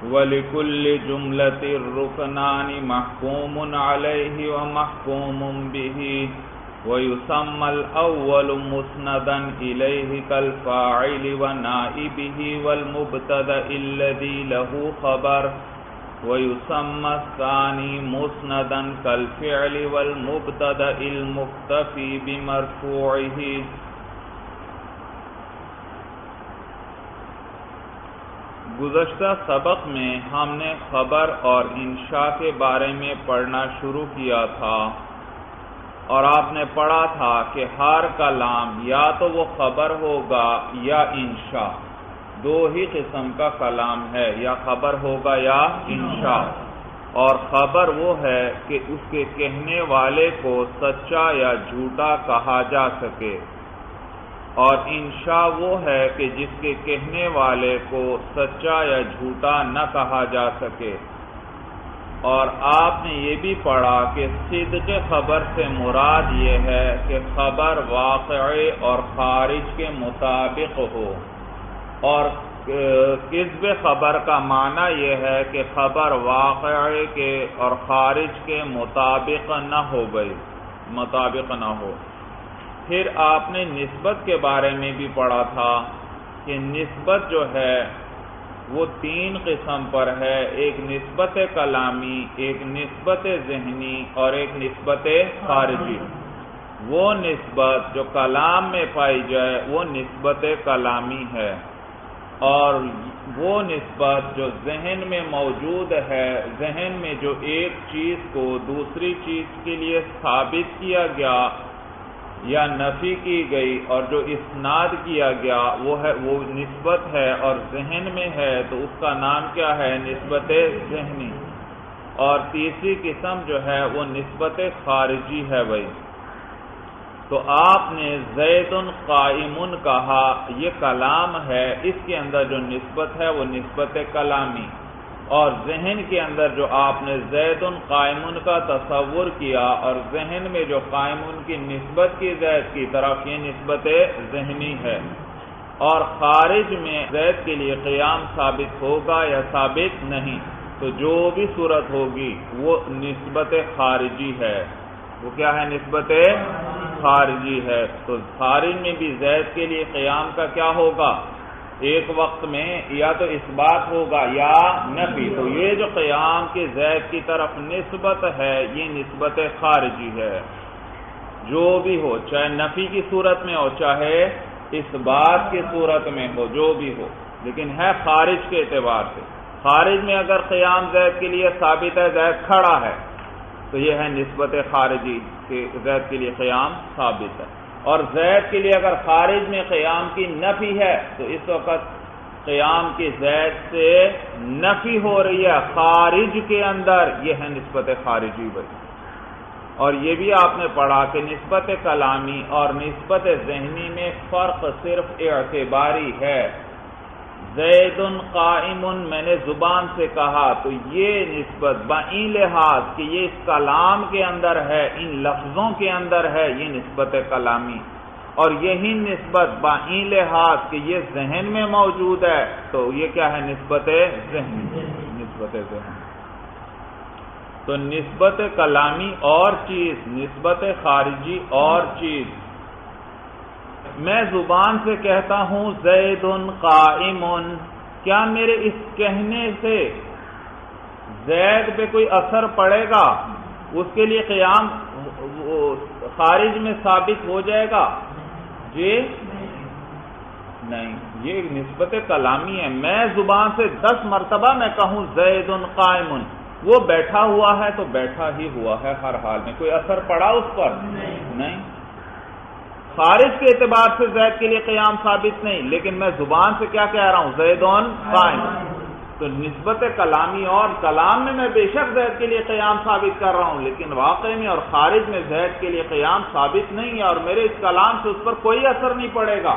وَلِكُلِّ جُمْلَةٍ رُكْنَانِ مَحْكُومٌ عَلَيْهِ وَمَحْكُومٌ بِهِ وَيُسَمَّى الْأَوَّلُ مُسْنَدًا إِلَيْهِ كَالْفَاعِلِ وَنَائِبِهِ وَالْمُبْتَدَإِ الَّذِي لَهُ خَبَرٌ وَيُسَمَّى الثَّانِي مُسْنَدًا كَالْفِعْلِ وَالْمُبْتَدَإِ الْمُكْتَفِي بِمَرْفُوعِهِ۔ گزشتہ سبق میں ہم نے خبر اور انشاء کے بارے میں پڑھنا شروع کیا تھا، اور آپ نے پڑھا تھا کہ ہر کلام یا تو وہ خبر ہوگا یا انشاء، دو ہی قسم کا کلام ہے، یا خبر ہوگا یا انشاء۔ اور خبر وہ ہے کہ اس کے کہنے والے کو سچا یا جھوٹا کہا جا سکے، اور انشاء وہ ہے کہ جس کے کہنے والے کو سچا یا جھوٹا نہ کہا جا سکے۔ اور آپ نے یہ بھی پڑھا کہ صدق خبر سے مراد یہ ہے کہ خبر واقعے اور خارج کے مطابق ہو، اور کذب خبر کا معنی یہ ہے کہ خبر واقعے کے اور خارج کے مطابق نہ ہو پھر آپ نے نسبت کے بارے میں بھی پڑھا تھا کہ نسبت جو ہے وہ تین قسم پر ہے، ایک نسبت کلامی، ایک نسبت ذہنی اور ایک نسبت خارجی۔ وہ نسبت جو کلام میں پائی جائے وہ نسبت کلامی ہے، اور وہ نسبت جو ذہن میں موجود ہے، ذہن میں جو ایک چیز کو دوسری چیز کے لیے ثابت کیا گیا یا نفی کی گئی اور جو اسناد کیا گیا وہ نسبت ہے اور ذہن میں ہے، تو اس کا نام کیا ہے؟ نسبت ذہنی۔ اور تیسری قسم جو ہے وہ نسبت خارجی ہے بھائی۔ تو آپ نے زید قائم کہا، یہ کلام ہے، اس کے اندر جو نسبت ہے وہ نسبت کلامی، اور ذہن کے اندر جو آپ نے زید قائم کا تصور کیا اور ذہن میں جو قائم کی نسبت کی زید کی طرف، یہ نسبت ذہنی ہے۔ اور خارج میں زید کے لیے قیام ثابت ہوگا یا ثابت نہیں، تو جو بھی صورت ہوگی وہ نسبت خارجی ہے۔ وہ کیا ہے؟ نسبت خارجی ہے۔ تو خارج میں بھی زید کے لیے قیام کا کیا ہوگا؟ ایک وقت میں یا تو اثبات ہوگا یا نفی۔ تو یہ جو قیام کی زید کی طرف نسبت ہے یہ نسبت خارجی ہے، جو بھی ہو، چاہے نفی کی صورت میں ہو چاہے اثبات کی صورت میں ہو، جو بھی ہو، لیکن ہے خارج کے اعتبار سے۔ خارج میں اگر قیام زید کے لیے ثابت ہے، زید کھڑا ہے، تو یہ ہے نسبت خارجی کہ زید کے لیے قیام ثابت ہے۔ اور زید کے لیے اگر خارج میں قیام کی نفی ہے تو اس وقت قیام کی زید سے نفی ہو رہی ہے خارج کے اندر، یہ ہے نسبت خارجی بھائی۔ اور یہ بھی آپ نے پڑھا کہ نسبت کلامی اور نسبت ذہنی میں فرق صرف اعتباری ہے۔ زید قائم میں نے زبان سے کہا تو یہ نسبت بائیں لحاظ کہ یہ اس کلام کے اندر ہے، ان لفظوں کے اندر ہے، یہ نسبت کلامی، اور یہی نسبت بائیں لحاظ کہ یہ ذہن میں موجود ہے تو یہ کیا ہے؟ نسبت ذہنی، نسبت ذہنی۔ تو نسبت کلامی اور چیز، نسبت خارجی اور چیز۔ میں زبان سے کہتا ہوں زید قائم، کیا میرے اس کہنے سے زید پہ کوئی اثر پڑے گا؟ اس کے لیے قیام خارج میں ثابت ہو جائے گا؟ جی نہیں، یہ نسبت کلامی ہے۔ میں زبان سے 10 مرتبہ میں کہوں زید قائم، وہ بیٹھا ہوا ہے تو بیٹھا ہی ہوا ہے ہر حال میں، کوئی اثر پڑا اس پر؟ نہیں۔ خارج کے اعتبار سے زید کے لیے قیام ثابت نہیں، لیکن میں زبان سے کیا کہہ رہا ہوں؟ زید قائم۔ تو نسبت کلامی اور کلام میں بے شک زید کے لیے قیام ثابت کر رہا ہوں، لیکن واقع میں اور خارج میں زید کے لیے قیام ثابت نہیں ہے، اور میرے اس کلام سے اس پر کوئی اثر نہیں پڑے گا۔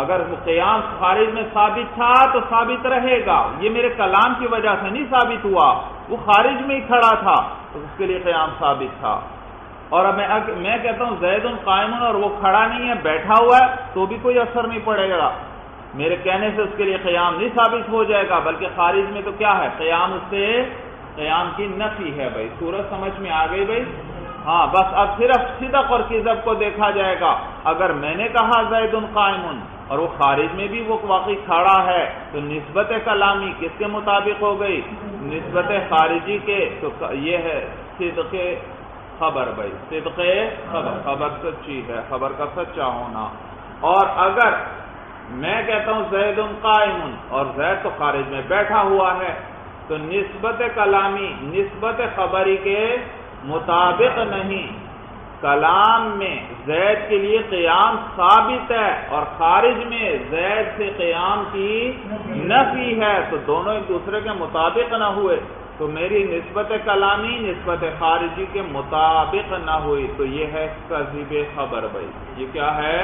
اگر وہ قیام خارج میں ثابت تھا تو ثابت رہے گا، یہ میرے کلام کی وجہ سے نہیں ثابت ہوا، وہ خارج میں ہی کھڑا تھا تو اس کے لیے قیام ثابت تھا۔ اور اب میں کہتا ہوں زید قائم اور وہ کھڑا نہیں ہے، بیٹھا ہوا ہے، تو بھی کوئی اثر نہیں پڑے گا، میرے کہنے سے اس کے لیے قیام نہیں ثابت ہو جائے گا، بلکہ خارج میں تو کیا ہے، قیام اس سے قیام کی نفی ہے بھائی۔ صورت سمجھ میں آ گئی بھائی؟ ہاں، بس اب صرف صدق اور کذب کو دیکھا جائے گا۔ اگر میں نے کہا زید قائم اور وہ خارج میں بھی وہ واقعی کھڑا ہے تو نسبت کلامی کس کے مطابق ہو گئی؟ نسبت خارجی کے، تو یہ ہے صدق خبر بھائی، صدق خبر، خبر سچی ہے، خبر کا سچا ہونا۔ اور اگر میں کہتا ہوں زید قائم اور زید تو خارج میں بیٹھا ہوا ہے، تو نسبت کلامی نسبت خبری کے مطابق نہیں، کلام میں زید کے لیے قیام ثابت ہے اور خارج میں زید سے قیام کی نفی ہے، تو دونوں ایک دوسرے کے مطابق نہ ہوئے، تو میری نسبت کلامی نسبت خارجی کے مطابق نہ ہوئی، تو یہ ہے کذب خبر بھائی۔ یہ کیا ہے؟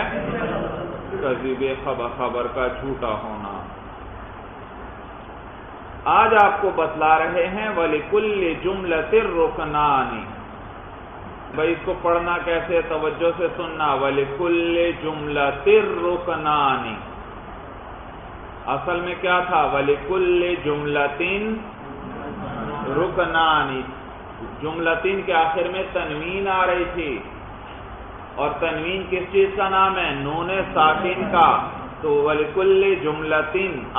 کذب خبر، خبر کا جھوٹا ہونا۔ آج آپ کو بتلا رہے ہیں وَلِكُلِّ جُمْلَةٍ رُكْنَانِ۔ بھائی اس کو پڑھنا کیسے، توجہ سے سننا، وَلِكُلِّ جُمْلَةٍ رُكْنَانِ۔ اصل میں کیا تھا؟ وَلِكُلِّ جُمْلَةٍ رُكْنَانِ، جملتین کے آخر میں تنوین آ رہی تھی، اور تنوین کس چیز کا نام ہے؟ نون ساکن کا، تو وَلِكُلِّ جُمْلَةٍ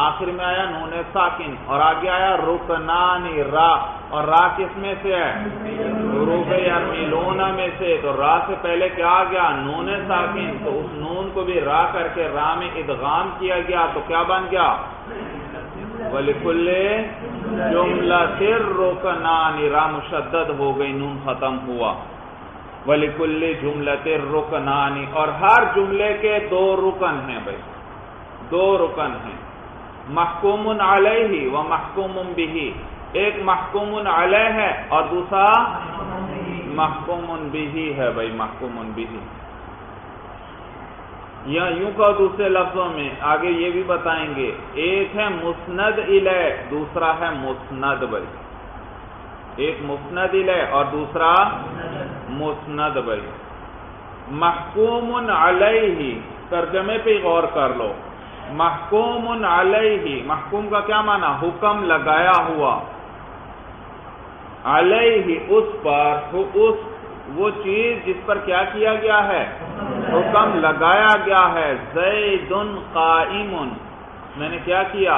آخر میں آیا نون ساکن، اور آگے آیا رُكْنَانِ را، اور را کس میں سے ہے؟ حروف یرملون میں سے، تو را سے پہلے کیا آ گیا؟ نون ساکن، تو اس نون کو بھی را کر کے را میں ادغام کیا گیا، تو کیا بن گیا؟ وَلِكُلِّ جُمْلَةٍ رُكْنَانِ، را مشدد ہو گئی، نون ختم ہوا۔ وَلِكُلِّ جُمْلَةٍ رُكْنَانِ، اور ہر جملے کے دو رکن ہیں بھائی، دو رکن ہیں، محکوم علیہ و محکوم بہ، ایک محکوم علیہ ہے اور دوسرا محکوم بہ ہے بھائی، محکوم بہ۔ یا یوں کہو دوسرے لفظوں میں، آگے یہ بھی بتائیں گے، ایک ہے مسند الیہ، دوسرا ہے مسند بھائی، ایک مسند الیہ اور دوسرا مسند بھائی۔ محکوم علیہ، ترجمے پہ غور کر لو، محکوم علیہ، محکوم کا کیا معنی؟ حکم لگایا ہوا، علیہ اس پر، اس وہ چیز جس پر کیا کیا گیا ہے؟ حکم لگایا گیا ہے۔ زید قائم، میں نے کیا کیا؟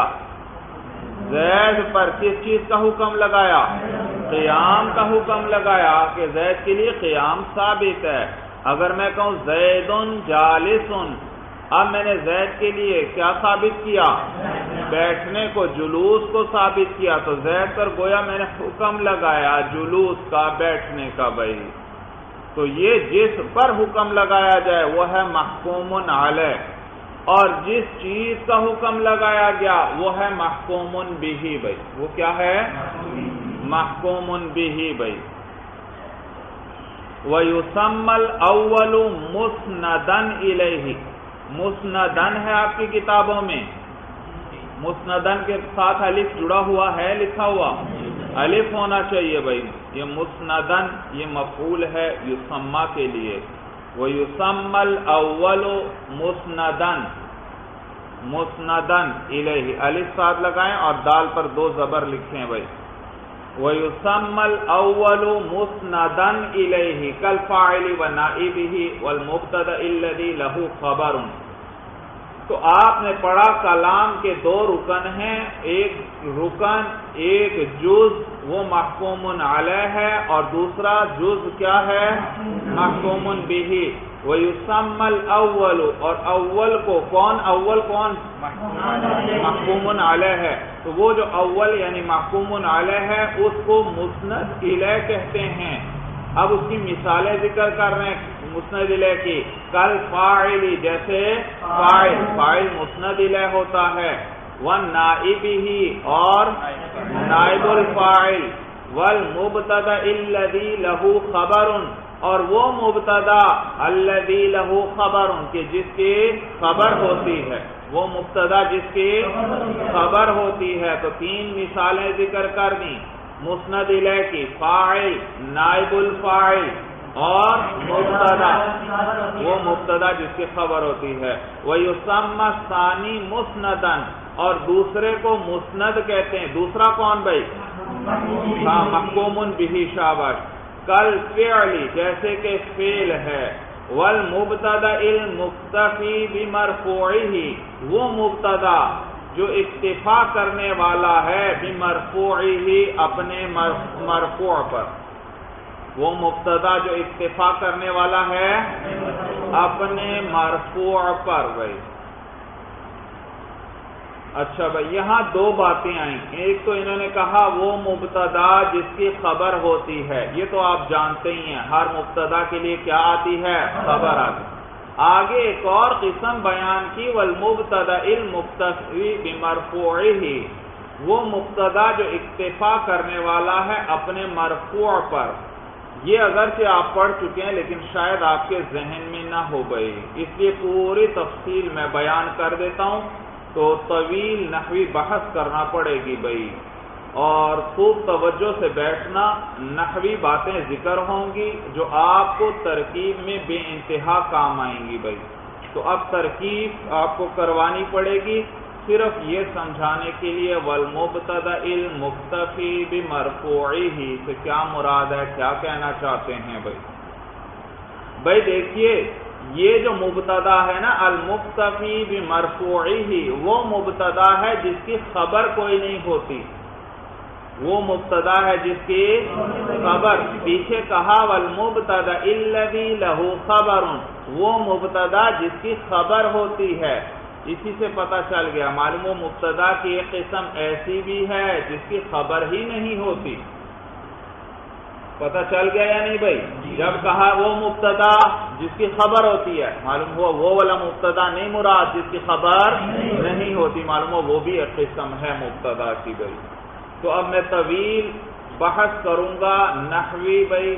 زید پر کس چیز کا حکم لگایا؟ قیام کا حکم لگایا، کہ زید کے لیے قیام ثابت ہے۔ اگر میں کہوں زید جالس، اب میں نے زید کے لیے کیا ثابت کیا؟ بیٹھنے کو، جلوس کو ثابت کیا، تو زید پر گویا میں نے حکم لگایا جلوس کا، بیٹھنے کا بھائی۔ تو یہ جس پر حکم لگایا جائے وہ ہے محکوم علیہ، اور جس چیز کا حکم لگایا گیا وہ ہے محکوم بہ بھائی، وہ کیا ہے؟ محکوم بہ بھائی۔ وَيُسَمَّى الْأَوَّلُ مُسْنَدًا إِلَيْهِ، مسندن ہے آپ کی کتابوں میں، مسندن کے ساتھ الف جڑا ہوا ہے، لکھا ہوا الف ہونا چاہیے بھائی۔ یہ مسندن یہ مفعول ہے یسمى کے لیے، وَيُسَمَّى الْأَوَّلُ مُسْنَدًا، مسندن الیہ، الف ساتھ لگائیں اور دال پر دو زبر لکھیں بھائی۔ وَيُسَمَّى الْأَوَّلُ مُسْنَدًا إِلَيْهِ كَالْفَاعِلِ وَنَائِبِهِ وَالْمُبْتَدَإِ الَّذِي لَهُ خَبَرٌ۔ تو آپ نے پڑھا کلام کے دو رکن ہیں، ایک رکن ایک جز وہ محکوم علیہ ہے، اور دوسرا جز کیا ہے؟ محکوم بہ۔ وَيُسَمَّى الْأَوَّلُ، اور اول کو کون؟ اول کون؟ محکوم علیہ ہے، تو وہ جو اول یعنی محکوم علیہ ہے اس کو مسند الیہ کہتے ہیں۔ اب اس کی مثالیں ذکر کر رہے ہیں مسند الیہ کی، کل فاعل، جیسے فاعل، فاعل مسند الیہ ہوتا ہے، وَنَائِبِهِ، اور نائب الفاعل، وَالْمُبْتَدَإِ الَّذِي لَهُ خَبَرٌ، اور وہ مبتدا الذی لہ خبر، کہ جس کی خبر ہوتی ہے، وہ مبتدا جس کی خبر ہوتی ہے۔ تو تین مثالیں ذکر کر دیں مسند الیہ کی، فاعل، نائب الفاعل اور مبتدا، وہ مبتدا جس کی خبر ہوتی ہے. وَيُسَمَّى الثَّانِي مُسْنَدًا، اور دوسرے کو مسند کہتے ہیں. دوسرا کون بھائی؟ ہاں، محکوم بہ. شاباش. کل فعل، جیسے کہ فعل ہے. والمبتدا المکتفی بمرفوعہ، وہ مبتدا جو اکتفا کرنے والا ہے بمرفوعہ، اپنے مرفوع پر. وہ مبتدا جو اکتفا کرنے والا ہے اپنے مرفوع پر. بھائی اچھا بھائی، یہاں دو باتیں آئیں. ایک تو انہوں نے کہا وہ مبتدا جس کی خبر ہوتی ہے. یہ تو آپ جانتے ہی ہیں، ہر مبتدا کے لیے کیا آتی ہے؟ خبر آتی. آگے ایک اور قسم بیان کی، والمبتدا المکتفی بمرفوعہ، وہ مبتدا جو اکتفا کرنے والا ہے اپنے مرفوع پر. یہ اگرچہ آپ پڑھ چکے ہیں لیکن شاید آپ کے ذہن میں نہ ہو گئی، اس لیے پوری تفصیل میں بیان کر دیتا ہوں. تو طویل نحوی بحث کرنا پڑے گی بھائی، اور خوب توجہ سے بیٹھنا. نحوی باتیں ذکر ہوں گی جو آپ کو ترکیب میں بے انتہا کام آئیں گی بھائی. تو اب ترکیب آپ کو کروانی پڑے گی صرف یہ سمجھانے کے لیے والمبتدا المکتفی بمرفوعہ سے کیا مراد ہے، کیا کہنا چاہتے ہیں بھائی دیکھیے، یہ جو مبتدا ہے نا المکتفی بمرفوعہ، وہ مبتدا ہے جس کی خبر کوئی نہیں ہوتی. وہ مبتدا ہے جس کی خبر، پیچھے کہا والمبتدا الذی لہ خبر، وہ مبتدا جس کی خبر ہوتی ہے. اسی سے پتہ چل گیا معلوم وہ مبتدا کی ایک قسم ایسی بھی ہے جس کی خبر ہی نہیں ہوتی. پتہ چل گیا یا نہیں بھائی؟ جب کہا وہ مبتدا جس کی خبر ہوتی ہے، معلوم ہوا وہ والا مبتدا نہیں مراد جس کی خبر نہیں ہوتی، معلوم ہوا وہ بھی ایک قسم ہے مبتدا کی بھائی. تو اب میں طویل بحث کروں گا نحوی بھائی،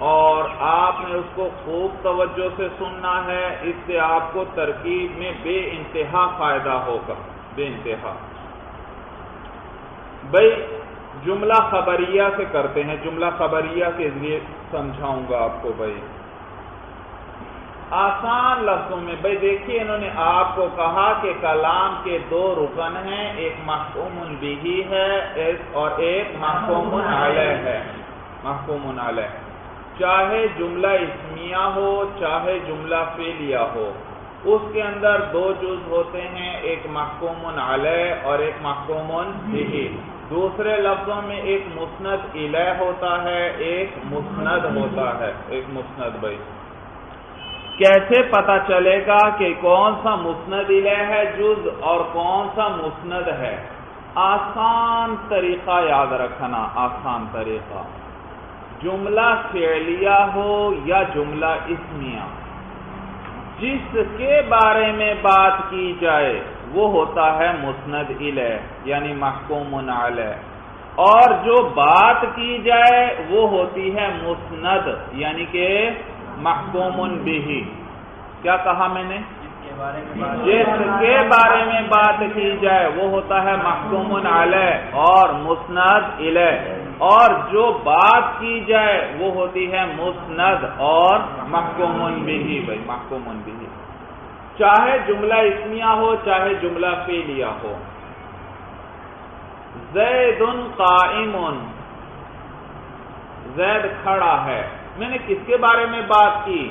اور آپ نے اس کو خوب توجہ سے سننا ہے، اس سے آپ کو ترکیب میں بے انتہا فائدہ ہوگا، بے انتہا. بھائی جملہ خبریہ سے کرتے ہیں، جملہ خبریہ کے ذریعے سمجھاؤں گا آپ کو بھائی آسان لفظوں میں. بھائی دیکھیے، انہوں نے آپ کو کہا کہ کلام کے دو رکن ہیں، ایک محکوم بہ ہے اور ایک محکوم علیہ ہے. محکوم علیہ چاہے جملہ اسمیہ ہو چاہے جملہ فعلیہ ہو، اس کے اندر دو جز ہوتے ہیں، ایک محکوم علیہ اور ایک محکوم بہ. دوسرے لفظوں میں ایک مسند الیہ ہوتا ہے، ایک مسند ہوتا ہے، ایک مسند. بھائی کیسے پتہ چلے گا کہ کون سا مسند الیہ ہے جز اور کون سا مسند ہے؟ آسان طریقہ یاد رکھنا، آسان طریقہ. جملہ فعلیہ ہو یا جملہ اسمیہ، جس کے بارے میں بات کی جائے وہ ہوتا ہے مسند الیہ یعنی محکوم علیہ، اور جو بات کی جائے وہ ہوتی ہے مسند یعنی کہ محکوم بہ. کیا کہا میں نے؟ جس کے بارے میں بات کی جائے وہ ہوتا ہے محکوم علیہ اور مسند الیہ، اور جو بات کی جائے وہ ہوتی ہے مسند اور محکوم بہ. بھائی محکوم بہ چاہے جملہ اسمیہ ہو چاہے جملہ فعلیہ ہو. زید قائم، زید کھڑا ہے. میں نے کس کے بارے میں بات کی؟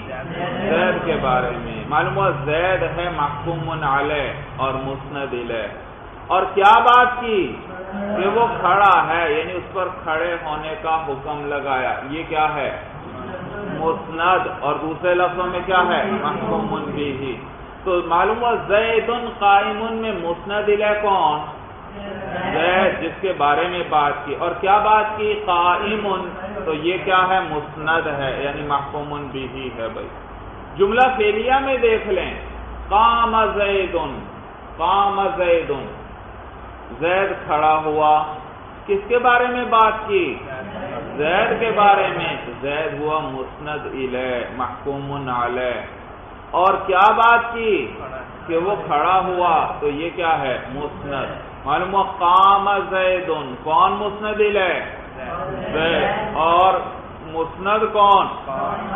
زید کے بارے میں. معلوم ہوا زید ہے محکوم علیہ اور مسند الیہ. اور کیا بات کی؟ کہ وہ کھڑا ہے، یعنی اس پر کھڑے ہونے کا حکم لگایا. یہ کیا ہے؟ مسند. اور دوسرے لفظوں میں کیا ہے؟ محکوم بہ. تو معلوم ہوا زید قائم میں مسند الیہ کون؟ زید، جس کے بارے میں بات کی. اور کیا بات کی؟ قائم. تو یہ کیا ہے؟ مسند ہے یعنی محکوم بہ ہے. بھائی جملہ فعلیہ میں دیکھ لیں، قام زید، قام زید، زید کھڑا ہوا. کس کے بارے میں بات کی؟ زید کے بارے میں. زید ہوا مسند الیہ محکوم علیہ. اور کیا بات کی؟ کہ وہ کھڑا ہوا. تو یہ کیا ہے؟ مسند. معلوم ہوا قام زید، کون مسند الیہ؟ زید. اور مسند کون؟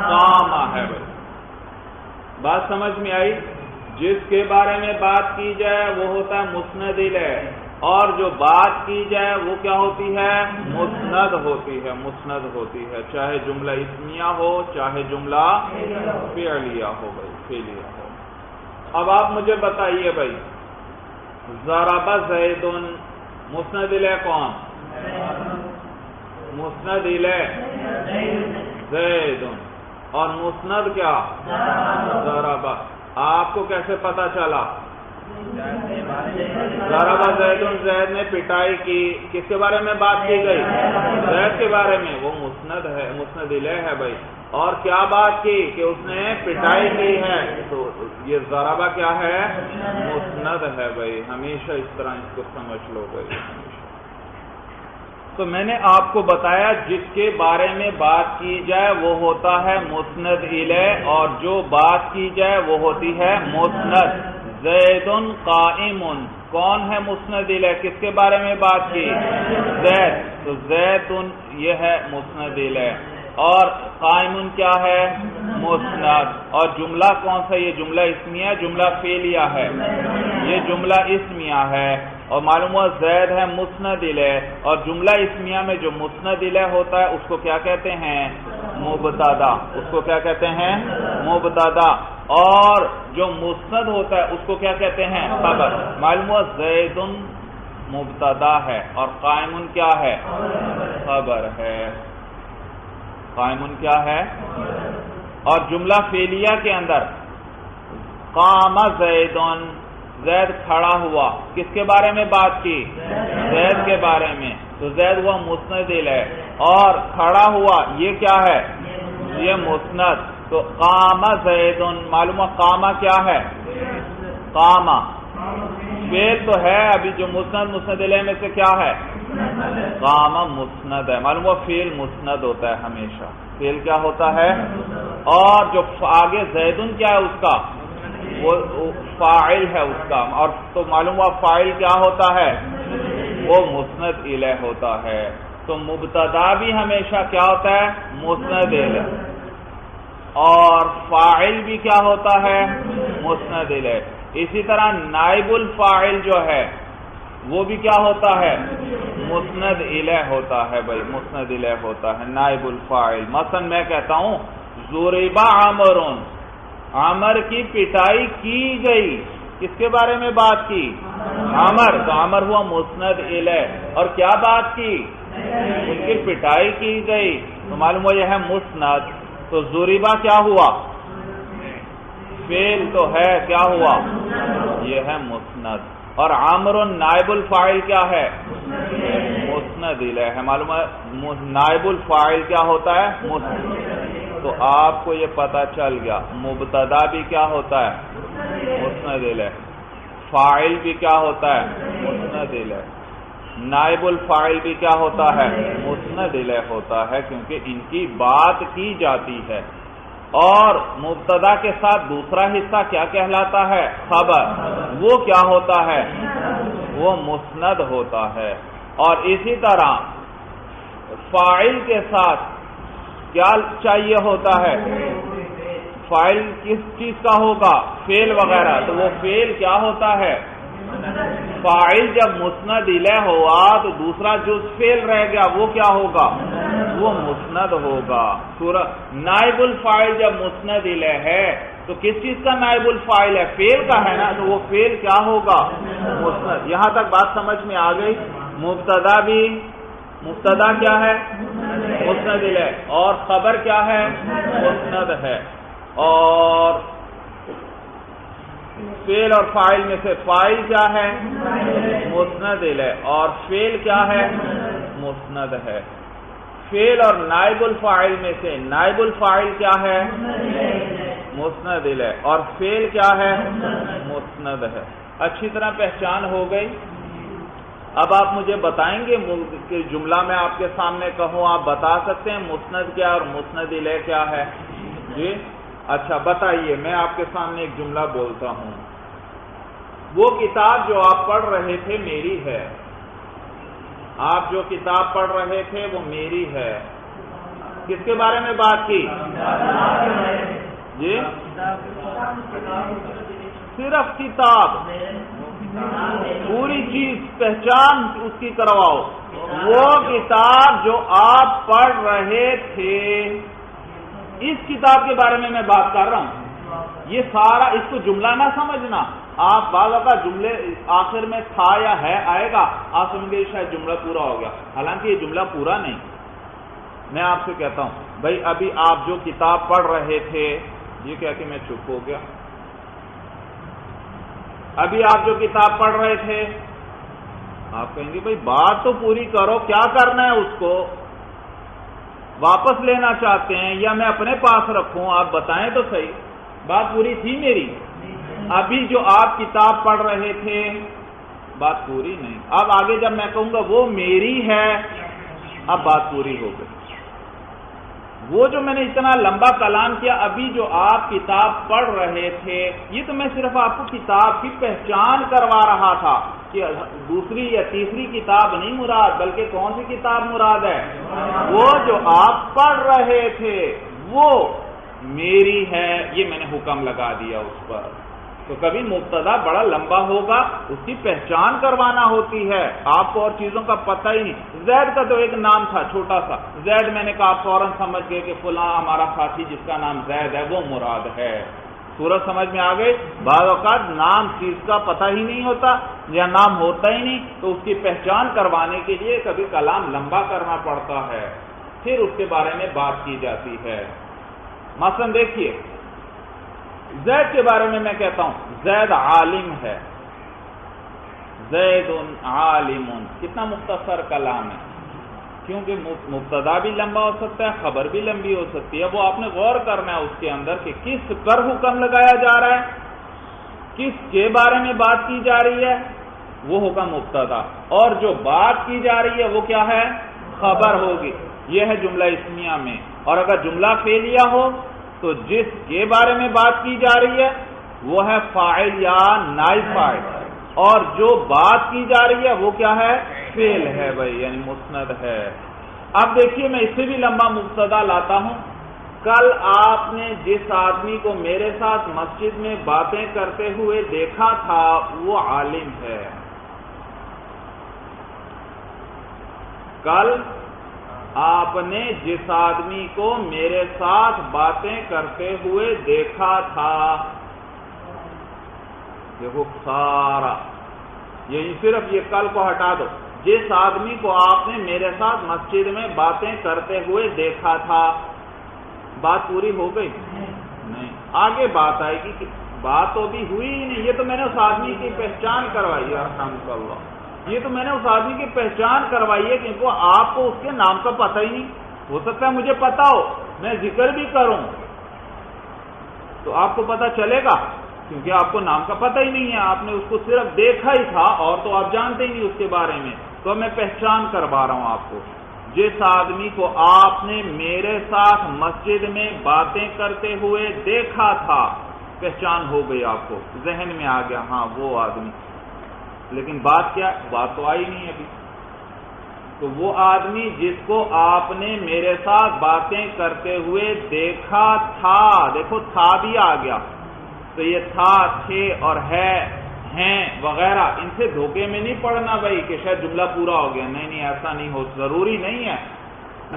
قامہ ہے بھائی. بات سمجھ میں آئی؟ جس کے بارے میں بات کی جائے وہ ہوتا ہے مسند الیہ، اور جو بات کی جائے وہ کیا ہوتی ہے؟ مسند ہوتی ہے. مسند ہوتی ہے، چاہے جملہ اسمیہ ہو چاہے جملہ فعلیہ ہو بھائی، فعلیہ ہو. اب آپ مجھے بتائیے بھائی، ضرب زید، مسند الیہ کون؟ مسند الیہ زید، اور مسند کیا؟ ضرب. آپ کو کیسے پتا چلا؟ ضرب زید، زید نے پٹائی کی. کس کے بارے میں بات کی گئی؟ زید کے بارے میں. وہ مسند ہے، مسند الیہ ہے بھائی. اور کیا بات کی کہ اس نے پٹائی کی ہے، تو یہ ضربہ کیا ہے؟ مسند ہے بھائی. ہمیشہ اس طرح اس کو سمجھ لو بھائی. تو میں نے آپ کو بتایا جس کے بارے میں بات کی جائے وہ ہوتا ہے مسند الیہ، اور جو بات کی جائے وہ ہوتی ہے مسند. زید قائم، کون ہے مسند الیہ؟ کس کے بارے میں بات کی؟ زید. تو زید یہ ہے مسند الیہ، اور قائم کیا ہے؟ مسند. اور جملہ کون سا؟ یہ جملہ اسمیہ، جملہ فعلیہ ہے. یہ جملہ اسمیہ ہے، اور معلوم ہوا زید ہے مسند الیہ، اور جملہ اسمیہ میں جو مسند الیہ ہوتا ہے اس کو کیا کہتے ہیں؟ مبتدا. اس کو کیا کہتے ہیں؟ مبتدا. اور جو مسند ہوتا ہے اس کو کیا کہتے ہیں؟ خبر. معلوم ہوا زید مبتدا ہے اور قائم کیا ہے؟ خبر ہے. قائم کیا ہے؟ اور جملہ فعلیہ کے اندر قام زید، زید کھڑا ہوا. کس کے بارے میں بات کی؟ زید کے بارے میں. تو زید ہوا مسند الیہ، اور کھڑا ہوا یہ کیا ہے؟ یہ مسند. تو قام زید، معلوم قامہ کیا ہے؟ قامہ فعل تو ہے، ابھی جو مسند الیہ میں سے کیا ہے؟ قامہ مسند ہے. معلوم ہوا فعل مسند ہوتا ہے ہمیشہ. فعل کیا ہوتا ہے؟ اور جو آگے زیدن کیا ہے اس کا؟ وہ فاعل ہے اس کا. اور تو معلوم ہوا فاعل کیا ہوتا ہے؟ وہ مسند الیہ ہوتا ہے. تو مبتدا بھی ہمیشہ کیا ہوتا ہے؟ مسند الیہ. اور فاعل بھی کیا ہوتا ہے؟ مسند الیہ. اسی طرح نائب الفاعل جو ہے وہ بھی کیا ہوتا ہے؟ مسند الیہ ہوتا ہے بھائی. مسند الیہ ہوتا ہے نائب الفاعل. مثلا میں کہتا ہوں ضرب عمر، عمر کی پٹائی کی گئی. کس کے بارے میں بات کی؟ عمر. تو عمر ہوا مسند الیہ، اور کیا بات کی؟ ان کی پٹائی کی گئی. تو معلوم ہوا یہ ہے مسند. تو ضربہ کیا ہوا؟ فعل تو ہے، کیا ہوا؟ یہ ہے مسند. اور عامر نائب الفاعل کیا ہے؟ مسند الیہ ہے. معلوم ہے نائب الفاعل کیا ہوتا ہے؟ مسند. تو آپ کو یہ پتا چل گیا مبتدا بھی کیا ہوتا ہے؟ مسند الیہ. فاعل بھی کیا ہوتا ہے؟ مسند الیہ. نائب الفاعل بھی کیا ہوتا ہے؟ مسند الیہ ہوتا ہے، کیونکہ ان کی بات کی جاتی ہے. اور مبتدا کے ساتھ دوسرا حصہ کیا کہلاتا ہے؟ خبر. وہ کیا ہوتا ہے؟ وہ مسند ہوتا ہے. اور اسی طرح فاعل کے ساتھ کیا چاہیے ہوتا ہے؟ فاعل کس چیز کا ہوگا؟ فعل وغیرہ. تو وہ فعل کیا ہوتا ہے؟ فاعل جب مسند الیہ ہوا تو دوسرا جو فعل رہ گیا وہ کیا ہوگا؟ وہ مسند ہوگا. نائب الفاعل جب مسند الیہ ہے تو کس چیز کا نائب الفاعل ہے؟ فعل کا ہے نا. تو وہ فعل کیا ہوگا؟ مسند. یہاں تک بات سمجھ میں آ گئی. مبتدا کیا ہے؟ مسند الیہ. اور خبر کیا ہے؟ مسند ہے. اور فعل اور فاعل میں سے فاعل کیا ہے؟ مسند الیہ. اور فعل کیا ہے؟ مسند ہے. فعل اور نائب الفاعل میں سے نائب الفاعل کیا ہے؟ مسند الیہ. اور فعل کیا ہے؟ مسند ہے. اچھی طرح پہچان ہو گئی. اب آپ مجھے بتائیں گے کہ جملہ میں آپ کے سامنے کہوں آپ بتا سکتے ہیں مسند کیا اور مسند الیہ کیا ہے؟ جی اچھا بتائیے. میں آپ کے سامنے ایک جملہ بولتا ہوں. وہ کتاب جو آپ پڑھ رہے تھے میری ہے. آپ جو کتاب پڑھ رہے تھے وہ میری ہے. کس کے بارے میں بات کی جی؟ صرف کتاب، پوری چیز پہچان اس کی کرواؤ، وہ کتاب جو آپ پڑھ رہے تھے، اس کتاب کے بارے میں بات کر رہا ہوں۔ یہ سارا اس کو جملہ نہ سمجھنا، آپ بعض اوقات جملے آخر میں تھا یا ہے آئے گا، آپ سمجھ گئے شاید جملہ پورا ہو گیا، حالانکہ یہ جملہ پورا نہیں۔ میں آپ سے کہتا ہوں بھائی ابھی آپ جو کتاب پڑھ رہے تھے، یہ کہہ کے میں چپ ہو گیا، ابھی آپ جو کتاب پڑھ رہے تھے، آپ کہیں گے بھائی بات تو پوری کرو، کیا کرنا ہے اس کو؟ واپس لینا چاہتے ہیں یا میں اپنے پاس رکھوں؟ آپ بتائیں تو صحیح، بات پوری تھی میری؟ ابھی جو آپ کتاب پڑھ رہے تھے بات پوری نہیں، اب آگے جب میں کہوں گا وہ میری ہے، اب بات پوری ہو گئی۔ وہ جو میں نے اتنا لمبا کلام کیا، ابھی جو آپ کتاب پڑھ رہے تھے، یہ تو میں صرف آپ کو کتاب کی پہچان کروا رہا تھا کہ دوسری یا تیسری کتاب نہیں مراد، بلکہ کون سی کتاب مراد ہے؟ وہ جو آپ پڑھ رہے تھے وہ میری ہے، یہ میں نے حکم لگا دیا اس پر۔ تو کبھی مبتدا بڑا لمبا ہوگا، اس کی پہچان کروانا ہوتی ہے، آپ کو اور چیزوں کا پتہ ہی نہیں۔ زید کا تو ایک نام تھا چھوٹا سا، زید میں نے کہا فوراً سمجھ گئے کہ فلاں ہمارا ساتھی جس کا نام زید ہے وہ مراد ہے، صورت سمجھ میں آ گئی۔ بعض اوقات نام چیز کا پتہ ہی نہیں ہوتا یا نام ہوتا ہی نہیں، تو اس کی پہچان کروانے کے لیے کبھی کلام لمبا کرنا پڑتا ہے، پھر اس کے بارے میں بات کی جاتی ہے۔ مثلا دیکھیے زید کے بارے میں کہتا ہوں زید عالم ہے، زید عالم، کتنا مختصر کلام ہے، کیونکہ مبتدا بھی لمبا ہو سکتا ہے، خبر بھی لمبی ہو سکتی ہے۔ وہ آپ نے غور کرنا ہے اس کے اندر کہ کس پر حکم لگایا جا رہا ہے، کس کے بارے میں بات کی جا رہی ہے، وہ حکم مبتدا، اور جو بات کی جا رہی ہے وہ کیا ہے؟ خبر ہوگی۔ یہ ہے جملہ اسمیہ میں۔ اور اگر جملہ فعلیہ ہو تو جس کے بارے میں بات کی جا رہی ہے وہ ہے فاعل یا نائب فاعل، اور جو بات کی جا رہی ہے وہ کیا ہے؟ فعل ہے بھائی، یعنی مسند ہے۔ اب دیکھیے میں اس سے بھی لمبا مبتدا لاتا ہوں۔ کل آپ نے جس آدمی کو میرے ساتھ مسجد میں باتیں کرتے ہوئے دیکھا تھا وہ عالم ہے۔ کل آپ نے جس آدمی کو میرے ساتھ باتیں کرتے ہوئے دیکھا تھا، دیکھو سارا یہی صرف یہ کل کو ہٹا دو، جس آدمی کو آپ نے میرے ساتھ مسجد میں باتیں کرتے ہوئے دیکھا تھا، بات پوری ہو گئی؟ نہیں، آگے بات آئے گی کہ بات تو بھی ہوئی ہی نہیں، یہ تو میں نے اس آدمی کی پہچان کروائی ہے، یہ تو میں نے اس آدمی کی پہچان کروائی ہے، کیونکہ آپ کو اس کے نام کا پتہ ہی نہیں، ہو سکتا ہے مجھے پتا ہو، میں ذکر بھی کروں تو آپ کو پتہ چلے گا، کیونکہ آپ کو نام کا پتہ ہی نہیں ہے، آپ نے اس کو صرف دیکھا ہی تھا اور تو آپ جانتے ہی نہیں اس کے بارے میں، تو میں پہچان کروا رہا ہوں آپ کو۔ جس آدمی کو آپ نے میرے ساتھ مسجد میں باتیں کرتے ہوئے دیکھا تھا، پہچان ہو گئی، آپ کو ذہن میں آ گیا ہاں وہ آدمی، لیکن بات کیا؟ بات تو آئی نہیں ابھی۔ تو وہ آدمی جس کو آپ نے میرے ساتھ باتیں کرتے ہوئے دیکھا تھا، دیکھو تھا بھی آ گیا، تو یہ تھا، تھے اور ہے، ہیں وغیرہ، ان سے دھوکے میں نہیں پڑنا بھائی کہ شاید جملہ پورا ہو گیا، نہیں نہیں ایسا نہیں ہو، ضروری نہیں ہے۔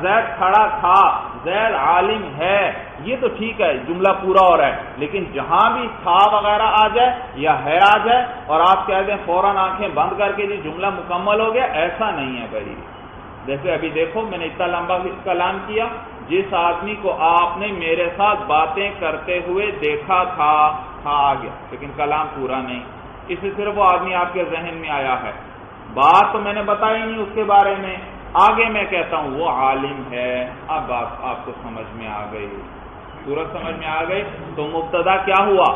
زید کھڑا تھا، زید عالم ہے، یہ تو ٹھیک ہے جملہ پورا ہو رہا ہے، لیکن جہاں بھی تھا وغیرہ آ جائے یا ہے آ جائے اور آپ کہہ دیں فوراً آنکھیں بند کر کے جی جملہ مکمل ہو گیا، ایسا نہیں ہے بھائی۔ جیسے ابھی دیکھو میں نے اتنا لمبا کلام کیا، جس آدمی کو آپ نے میرے ساتھ باتیں کرتے ہوئے دیکھا تھا آ گیا، لیکن کلام پورا نہیں، اس سے صرف وہ آدمی آپ کے ذہن میں آیا ہے، بات تو میں نے بتائی نہیں اس کے بارے میں۔ آگے میں کہتا ہوں وہ عالم ہے، اب بات آپ کو سمجھ میں آ گئی، صورت سمجھ میں آ گئی۔ تو مبتدا کیا ہوا؟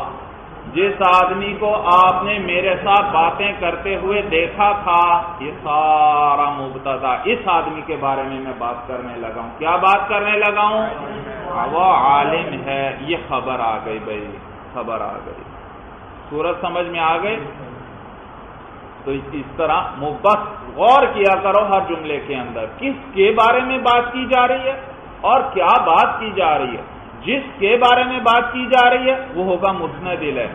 جس آدمی کو آپ نے میرے ساتھ باتیں کرتے ہوئے دیکھا تھا، یہ سارا مبتدا، اس آدمی کے بارے میں بات کرنے لگا ہوں۔ کیا بات کرنے لگا ہوں؟ وہ عالم ہے، یہ خبر آ گئی بھائی، خبر آ گئی، صورت سمجھ میں آ گئی۔ تو اس طرح بس غور کیا کرو ہر جملے کے اندر کس کے بارے میں بات کی جا رہی ہے، اور کیا بات کی جا رہی ہے، جس کے بارے میں بات کی جا رہی ہے وہ ہوگا مسند الیہ،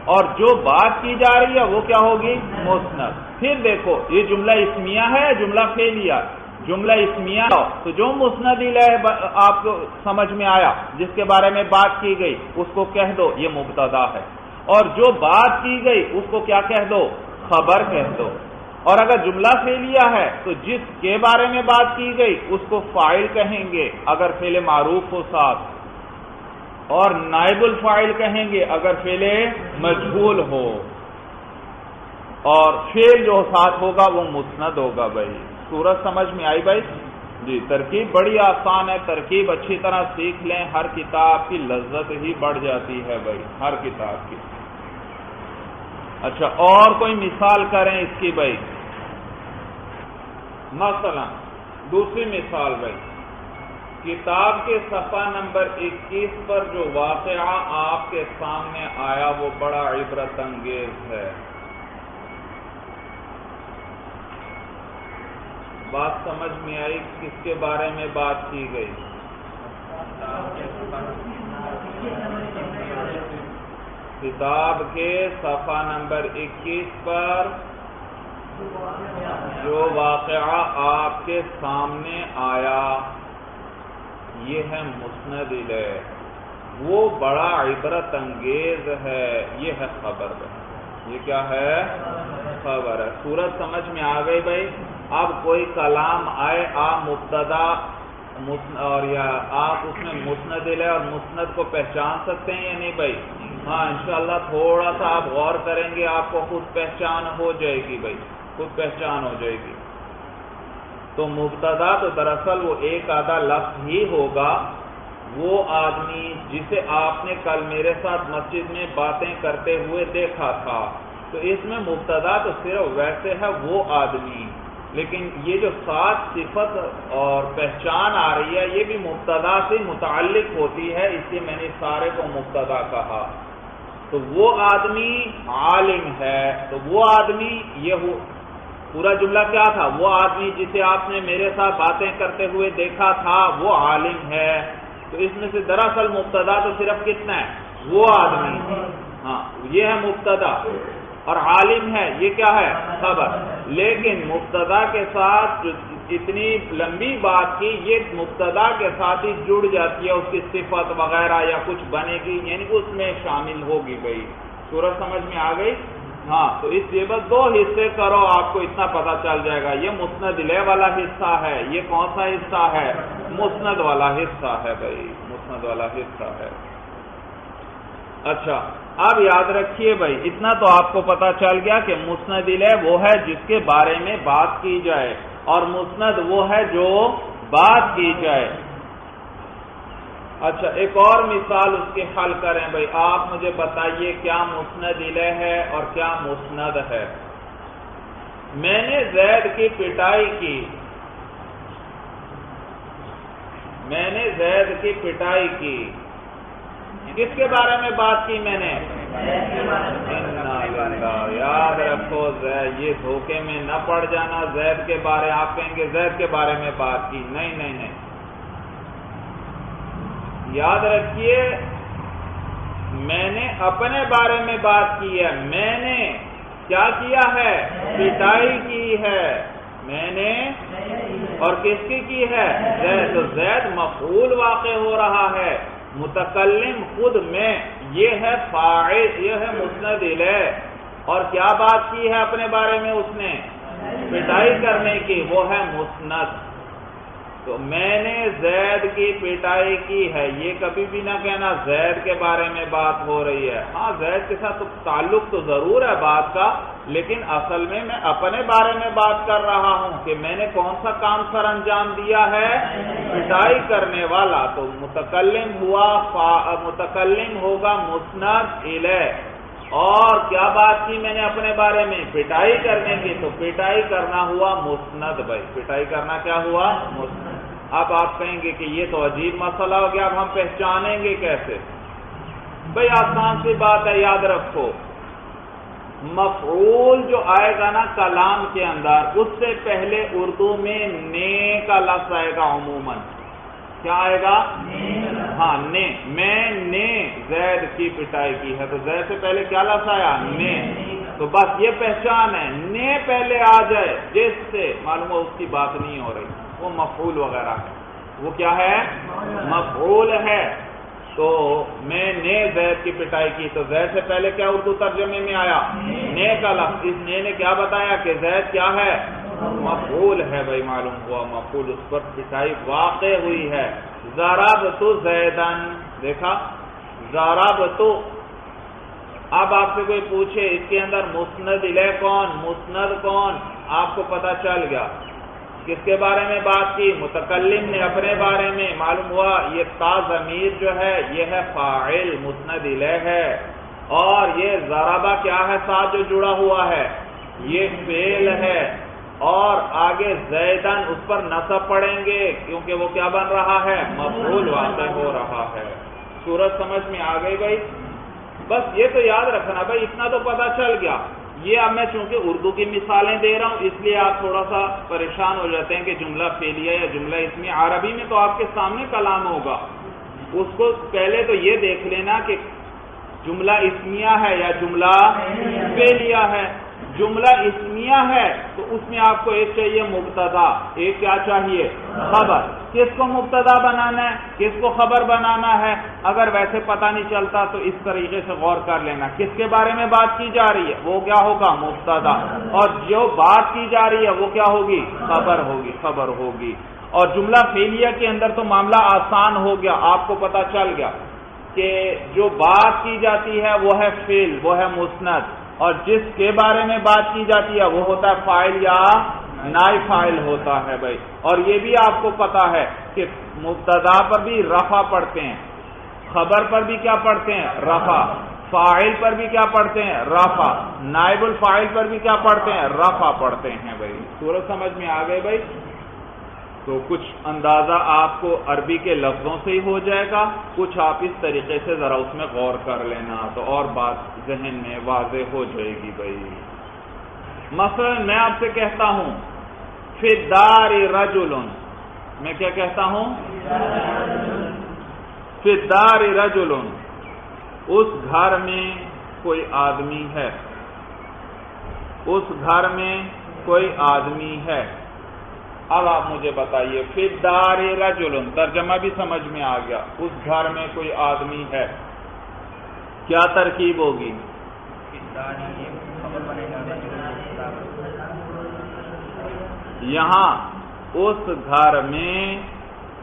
اور جو بات کی جا رہی ہے وہ کیا ہوگی؟ مسند۔ پھر دیکھو یہ جملہ اسمیہ ہے، جملہ فعلیہ۔ جملہ اسمیہ تو جو مسند الیہ آپ کو سمجھ میں آیا، جس کے بارے میں بات کی گئی، اس کو کہہ دو یہ مبتدا ہے، اور جو بات کی گئی اس کو کیا کہہ دو؟ خبر کہہ دو۔ اور اگر جملہ فعلیہ ہے تو جس کے بارے میں بات کی گئی اس کو فاعل کہیں گے اگر فعل معروف ہو ساتھ، اور نائب الفاعل کہیں گے اگر فعل مجہول ہو، اور فعل جو ساتھ ہوگا وہ مسند ہوگا۔ بھائی صورت سمجھ میں آئی بھائی؟ جی، ترکیب بڑی آسان ہے، ترکیب اچھی طرح سیکھ لیں، ہر کتاب کی لذت ہی بڑھ جاتی ہے بھائی، ہر کتاب کی۔ اچھا، اور کوئی مثال کریں اس کی بھائی؟ مثلا دوسری مثال بھائی، کتاب کے صفحہ نمبر 21 پر جو واقعہ آپ کے سامنے آیا وہ بڑا عبرت انگیز ہے۔ بات سمجھ میں آئی؟ کس کے بارے میں بات کی گئی؟ کتاب کے صفحہ نمبر 21 پر جو واقعہ آپ کے سامنے آیا یہ ہے مسند الیہ، وہ بڑا عبرت انگیز ہے، یہ ہے خبر۔ یہ کیا ہے؟ خبر ہے۔ صورت سمجھ میں آ گئی بھائی؟ اب کوئی کلام آئے، آپ مبتدا اور یا آپ اس میں مسند الیہ اور مسند کو پہچان سکتے ہیں یا نہیں بھائی؟ ہاں انشاءاللہ تھوڑا سا آپ غور کریں گے آپ کو خود پہچان ہو جائے گی بھائی، خود پہچان ہو جائے گی۔ تو مبتدا تو دراصل وہ ایک آدھا لفظ ہی ہوگا، وہ آدمی جسے آپ نے کل میرے ساتھ مسجد میں باتیں کرتے ہوئے دیکھا تھا، تو اس میں مبتدا تو صرف ویسے ہے وہ آدمی، لیکن یہ جو ساتھ صفت اور پہچان آ رہی ہے یہ بھی مبتدا سے متعلق ہوتی ہے، اس لیے میں نے سارے کو مبتدا کہا۔ تو وہ آدمی عالم ہے، تو وہ آدمی یہ پورا جملہ کیا تھا؟ وہ آدمی جسے آپ نے میرے ساتھ باتیں کرتے ہوئے دیکھا تھا وہ عالم ہے، تو اس میں سے دراصل مبتدا تو صرف کتنا ہے؟ وہ آدمی، ہاں یہ ہے مبتدا، اور عالم ہے یہ کیا ہے؟ خبر۔ لیکن مبتدا کے ساتھ جو اتنی لمبی بات کی یہ مبتدا کے ساتھ ہی جڑ جاتی ہے، اس کی صفت وغیرہ یا کچھ بنے گی، یعنی اس میں شامل ہوگی بھائی۔ صورت سمجھ میں آ گئی؟ ہاں، تو اس لیے بس دو حصے کرو آپ کو اتنا پتا چل جائے گا، یہ مسند الیہ والا حصہ ہے، یہ کون سا حصہ ہے؟ مسند والا حصہ ہے بھائی، مسند والا حصہ ہے۔ اچھا، اب یاد رکھیے بھائی، اتنا تو آپ کو پتا چل گیا کہ مسند الیہ وہ ہے جس کے بارے میں بات کی جائے، اور مسند وہ ہے جو بات کی جائے۔ اچھا، ایک اور مثال اس کے حل کریں بھائی، آپ مجھے بتائیے کیا مسند الیہ ہے اور کیا مسند ہے؟ میں نے زید کی پٹائی کی، میں نے زید کی پٹائی کی، کس کے بارے میں بات کی میں نے؟ یاد رکھو زید، یہ دھوکے میں نہ پڑ جانا زید کے بارے، آپ کہیں گے زید کے بارے میں بات کی، نہیں نہیں نہیں، یاد رکھیے میں نے اپنے بارے میں بات کی ہے، میں نے کیا کیا ہے؟ پٹائی کی ہے میں نے، اور کس کی ہے؟ زید۔ تو زید مفعول واقع ہو رہا ہے، متکلم خود میں، یہ ہے فاعل، یہ ہے مسند الیہ، اور کیا بات کی ہے اپنے بارے میں اس نے؟ پٹائی کرنے کی، وہ ہے مسند۔ تو میں نے زید کی پٹائی کی ہے، یہ کبھی بھی نہ کہنا زید کے بارے میں بات ہو رہی ہے، ہاں زید کے ساتھ تعلق تو ضرور ہے بات کا، لیکن اصل میں اپنے بارے میں بات کر رہا ہوں کہ میں نے کون سا کام سر انجام دیا ہے؟ پٹائی کرنے والا۔ تو متکلم ہوا، متکلم ہوگا مسند الیہ، اور کیا بات کی میں نے اپنے بارے میں؟ پٹائی کرنے کی، تو پٹائی کرنا ہوا مسند بھائی، پٹائی کرنا کیا ہوا؟ مسند۔ اب آپ کہیں گے کہ یہ تو عجیب مسئلہ ہو گیا، اب ہم پہچانیں گے کیسے؟ بھائی آسان سی بات ہے، یاد رکھو مفعول جو آئے گا نا کلام کے اندر، اس سے پہلے اردو میں نے کا لفظ آئے گا عموماً، کیا آئے گا؟ ہاں نے، میں نے زید کی پٹائی کی ہے، تو زید سے پہلے کیا لفظ آیا؟ نے، تو بس یہ پہچان ہے، نے پہلے آ جائے جس سے معلوم ہو اس کی بات نہیں ہو رہی، وہ مفعول وغیرہ ہے، وہ کیا ہے؟ مفعول ہے۔ تو میں نے زید کی پٹائی کی، تو زید سے پہلے کیا اردو ترجمے میں آیا؟ نے کا لفظ۔ اس نے کیا بتایا کہ زید کیا ہے؟ مفعول ہے بھائی، معلوم ہوا مفعول، اس پر پٹائی واقع ہوئی ہے۔ ضربت زیدن، دیکھا ضربت۔ اب آپ سے کوئی پوچھے اس کے اندر مسند الیہ کون، مسند کون، آپ کو پتا چل گیا۔ کس کے بارے میں بات کی؟ متکلم نے اپنے بارے میں، معلوم ہوا یہ تا ضمیر جو ہے یہ ہے فاعل، مسند الیہ ہے، اور یہ ضربہ کیا ہے ساتھ جو جڑا ہوا ہے؟ یہ فعل ہے، اور آگے زیدن اس پر نصب پڑھیں گے کیونکہ وہ کیا بن رہا ہے؟ مفعول واقع ہو رہا ہے۔ صورت سمجھ میں آ گئی بھائی؟ بس یہ تو یاد رکھنا بھائی، اتنا تو پتا چل گیا۔ یہ اب میں چونکہ اردو کی مثالیں دے رہا ہوں اس لیے آپ تھوڑا سا پریشان ہو جاتے ہیں کہ جملہ فعلیہ یا جملہ اسمیہ، عربی میں تو آپ کے سامنے کلام ہوگا، اس کو پہلے تو یہ دیکھ لینا کہ جملہ اسمیہ ہے یا جملہ فعلیہ ہے۔ جملہ اسمیہ ہے تو اس میں آپ کو ایک چاہیے مبتدا، ایک کیا چاہیے؟ خبر۔ کس کو مبتدا بنانا ہے، کس کو خبر بنانا ہے؟ اگر ویسے پتہ نہیں چلتا تو اس طریقے سے غور کر لینا، کس کے بارے میں بات کی جا رہی ہے وہ کیا ہوگا؟ مبتدا، اور جو بات کی جا رہی ہے وہ کیا ہوگی؟ خبر ہوگی، خبر ہوگی۔ اور جملہ فعلیہ کے اندر تو معاملہ آسان ہو گیا، آپ کو پتہ چل گیا کہ جو بات کی جاتی ہے وہ ہے فعل، وہ ہے مسند، اور جس کے بارے میں بات کی جاتی ہے وہ ہوتا ہے فاعل یا نائب فاعل ہوتا ہے بھائی۔ اور یہ بھی آپ کو پتا ہے کہ مبتدا پر بھی رفع پڑھتے ہیں، خبر پر بھی کیا پڑھتے ہیں؟ رفع، فاعل پر بھی کیا پڑھتے ہیں؟ رفع، نائب الفاعل پر بھی کیا پڑھتے ہیں؟ رفع پڑھتے ہیں بھائی۔ صورت سمجھ میں آ گئی بھائی؟ تو کچھ اندازہ آپ کو عربی کے لفظوں سے ہی ہو جائے گا، کچھ آپ اس طریقے سے ذرا اس میں غور کر لینا تو اور بات ذہن میں واضح ہو جائے گی بھائی۔ مثلا میں آپ سے کہتا ہوں فی الدار رجل، میں کیا کہتا ہوں؟ فی الدار رجل، اس گھر میں کوئی آدمی ہے، اس گھر میں کوئی آدمی ہے۔ اب آپ مجھے بتائیے فی الدار رجل، ترجمہ بھی سمجھ میں آ گیا، اس گھر میں کوئی آدمی ہے، کیا ترکیب ہوگی؟ یہاں اس گھر میں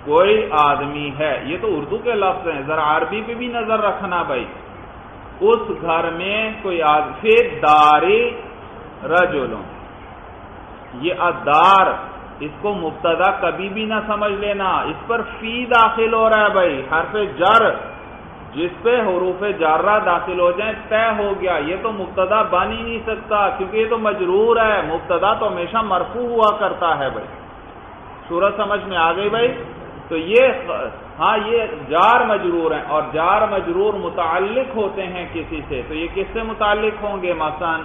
کوئی آدمی ہے، یہ تو اردو کے لفظ ہیں، ذرا عربی پہ بھی نظر رکھنا بھائی۔ اس گھر میں کوئی آدمی، فی الدار رجل، یہ الدار اس کو مبتدا کبھی بھی نہ سمجھ لینا، اس پر فی داخل ہو رہا ہے بھائی، حرف جر جس پہ حروف جارہ داخل ہو جائیں طے ہو گیا، یہ تو مبتدا بن ہی نہیں سکتا کیونکہ یہ تو مجرور ہے، مبتدا تو ہمیشہ مرفوع ہوا کرتا ہے بھائی۔ صورت سمجھ میں آ گئی بھائی؟ تو یہ ہاں یہ جار مجرور ہیں، اور جار مجرور متعلق ہوتے ہیں کسی سے، تو یہ کس سے متعلق ہوں گے؟ مثلا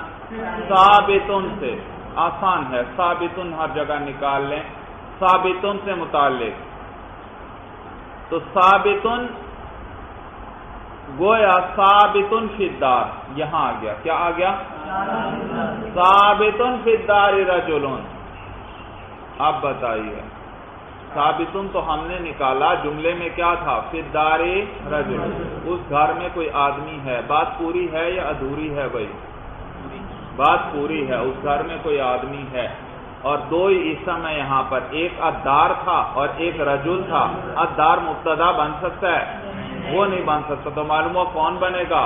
ثابتن سے، آسان ہے، ثابتن ہر جگہ نکال لیں، ثابتن سے متعلق، تو ثابتن گویا ثابتن فی الدار، یہاں آ گیا، کیا آ گیا؟ ثابتن فی الدار رجل۔ اب بتائیے ثابتن تو ہم نے نکالا، جملے میں کیا تھا؟ فی الدار رجل، اس گھر میں کوئی آدمی ہے، بات پوری ہے یا ادھوری ہے بھائی؟ بات پوری ہے، اس گھر میں کوئی آدمی ہے، اور دو ہی اسم ہے یہاں پر، ایک الدار تھا اور ایک رجل تھا۔ الدار مبتدا بن سکتا ہے؟ وہ نہیں بن سکتا، تو معلوم ہوا کون بنے گا؟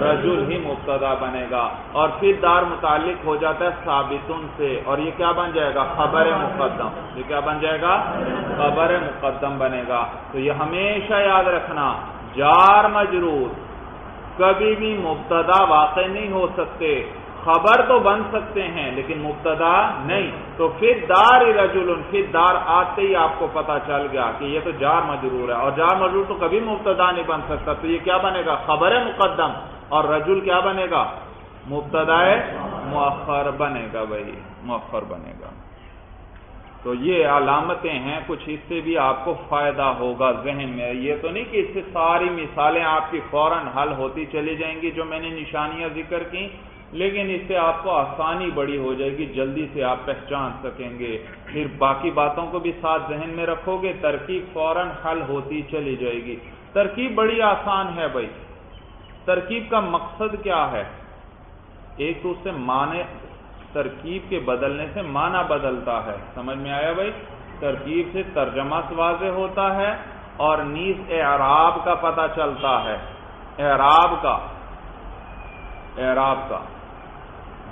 رجل ہی مبتدا بنے گا، اور پھر دار متعلق ہو جاتا ہے ثابتن سے، اور یہ کیا بن جائے گا؟ خبر مقدم۔ یہ کیا بن جائے گا؟ خبر مقدم بنے گا۔ تو یہ ہمیشہ یاد رکھنا، جار مجرور کبھی بھی مبتدا واقع نہیں ہو سکتے، خبر تو بن سکتے ہیں لیکن مبتدا نہیں۔ تو پھر دار رجل، پھر دار آتے ہی آپ کو پتا چل گیا کہ یہ تو جار مجرور ہے، اور جار مجرور تو کبھی مبتدا نہیں بن سکتا، تو یہ کیا بنے گا؟ خبر مقدم، اور رجل کیا بنے گا؟ مبتدا مؤخر بنے گا بھائی، مؤخر بنے گا۔ تو یہ علامتیں ہیں، کچھ اس سے بھی آپ کو فائدہ ہوگا ذہن میں. یہ تو نہیں کہ اس سے ساری مثالیں آپ کی فوراً حل ہوتی چلی جائیں گی جو میں نے نشانیاں ذکر کی، لیکن اس سے آپ کو آسانی بڑی ہو جائے گی، جلدی سے آپ پہچان سکیں گے. پھر باقی باتوں کو بھی ساتھ ذہن میں رکھو گے، ترکیب فوراً حل ہوتی چلی جائے گی. ترکیب بڑی آسان ہے بھائی. ترکیب کا مقصد کیا ہے؟ ایک تو اس سے معنی، ترکیب کے بدلنے سے معنی بدلتا ہے. سمجھ میں آیا بھائی؟ ترکیب سے ترجمہ واضح ہوتا ہے اور نیز اعراب کا پتہ چلتا ہے. اعراب کا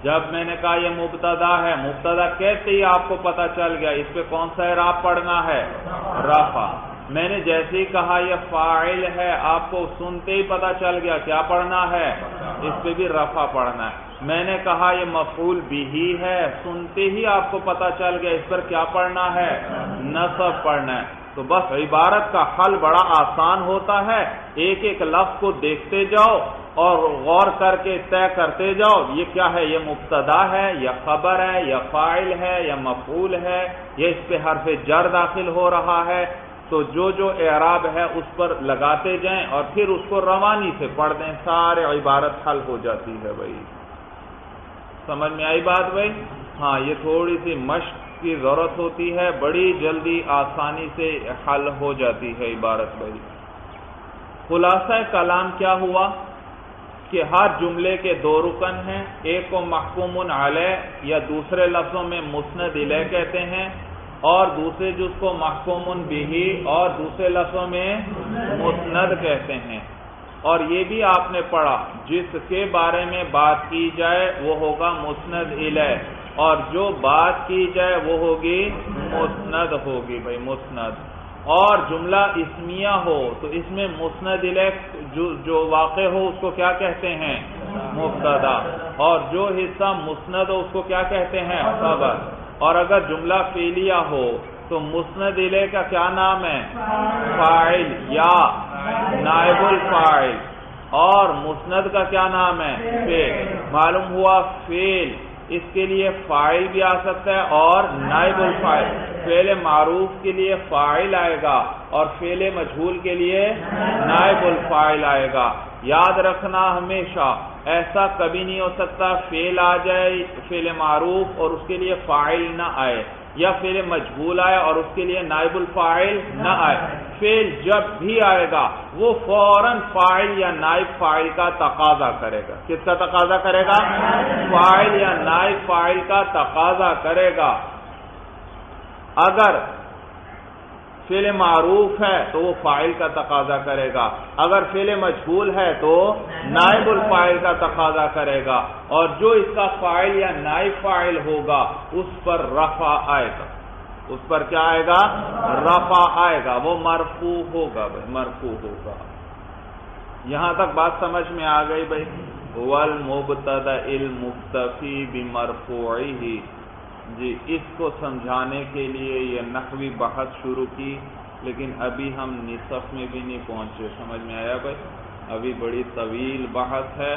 جب میں نے کہا یہ مبتدا ہے، مبتدا کہتے ہی آپ کو پتہ چل گیا اس پہ کون سا اعراب پڑھنا ہے، رفع. میں نے جیسے ہی کہا یہ فاعل ہے، آپ کو سنتے ہی پتہ چل گیا کیا پڑھنا ہے، اس پہ بھی رفع پڑھنا ہے. میں نے کہا یہ مفعول بہ ہے، سنتے ہی آپ کو پتہ چل گیا اس پر کیا پڑھنا ہے، نصب پڑھنا ہے. تو بس عبارت کا حل بڑا آسان ہوتا ہے. ایک ایک لفظ کو دیکھتے جاؤ اور غور کر کے طے کرتے جاؤ یہ کیا ہے، یہ مبتدا ہے یا خبر ہے یا فاعل ہے یا مفعول ہے یا اس پہ حرف جر داخل ہو رہا ہے. تو جو اعراب ہے اس پر لگاتے جائیں اور پھر اس کو روانی سے پڑھ دیں، سارے عبارت حل ہو جاتی ہے بھائی. سمجھ میں آئی بات بھائی؟ ہاں، یہ تھوڑی سی مشق کی ضرورت ہوتی ہے، بڑی جلدی آسانی سے حل ہو جاتی ہے عبارت بھائی. خلاصہ کلام کیا ہوا کہ ہر جملے کے دو رکن ہیں. ایک کو محکوم علیہ یا دوسرے لفظوں میں مسند الیہ کہتے ہیں، اور دوسرے جز کو محکوم بہ اور دوسرے لفظوں میں مسند کہتے ہیں. اور یہ بھی آپ نے پڑھا جس کے بارے میں بات کی جائے وہ ہوگا مسند الیہ، اور جو بات کی جائے وہ ہوگی مسند ہوگی بھائی، مسند. اور جملہ اسمیہ ہو تو اس میں مسند الیہ جو واقع ہو اس کو کیا کہتے ہیں، مبتدا، اور جو حصہ مسند ہو اس کو کیا کہتے ہیں، خبر. اور اگر جملہ فعلیہ ہو تو مسند الیہ کا کیا نام ہے، فاعل یا نائب الفاعل، اور مسند کا کیا نام ہے، فعل. معلوم ہوا فعل اس کے لیے فاعل بھی آ سکتا ہے اور نائب الفاعل. فعل معروف کے لیے فاعل آئے گا اور فعل مجہول کے لیے نائب الفاعل آئے گا. یاد رکھنا ہمیشہ ایسا کبھی نہیں ہو سکتا فعل آ جائے فعل معروف اور اس کے لیے فاعل نہ آئے، یا فعل مجہول آئے اور اس کے لیے نائب الفاعل نہ آئے. فعل جب بھی آئے گا وہ فوراً فاعل یا نائب فاعل کا تقاضا کرے گا. کس کا تقاضا کرے گا، فاعل یا نائب فاعل کا تقاضا کرے گا. اگر فعل معروف ہے تو وہ فاعل کا تقاضا کرے گا، اگر فعل مجہول ہے تو نائب الفاعل کا تقاضا کرے گا، اور جو اس کا فاعل یا نائب فاعل ہوگا اس پر رفع آئے گا. اس پر کیا آئے گا، رفع آئے گا، وہ مرفوع ہوگا بھائی، مرفوع ہوگا. یہاں تک بات سمجھ میں آ گئی بھائی. والمبتدأ المکتفی بمرفوعہ. جی، اس کو سمجھانے کے لیے یہ نحوی بحث شروع کی، لیکن ابھی ہم نصف میں بھی نہیں پہنچے. سمجھ میں آیا بھائی؟ ابھی بڑی طویل بحث ہے،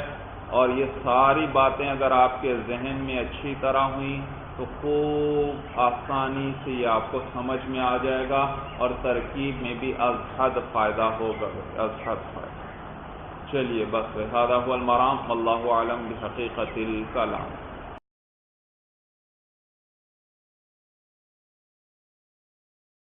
اور یہ ساری باتیں اگر آپ کے ذہن میں اچھی طرح ہوئیں تو خوب آسانی سے یہ آپ کو سمجھ میں آ جائے گا، اور ترکیب میں بھی از حد فائدہ ہوگا، از حد فائدہ. چلیے بس هذا هو المرام، واللہ اعلم بحقیقت الکلام.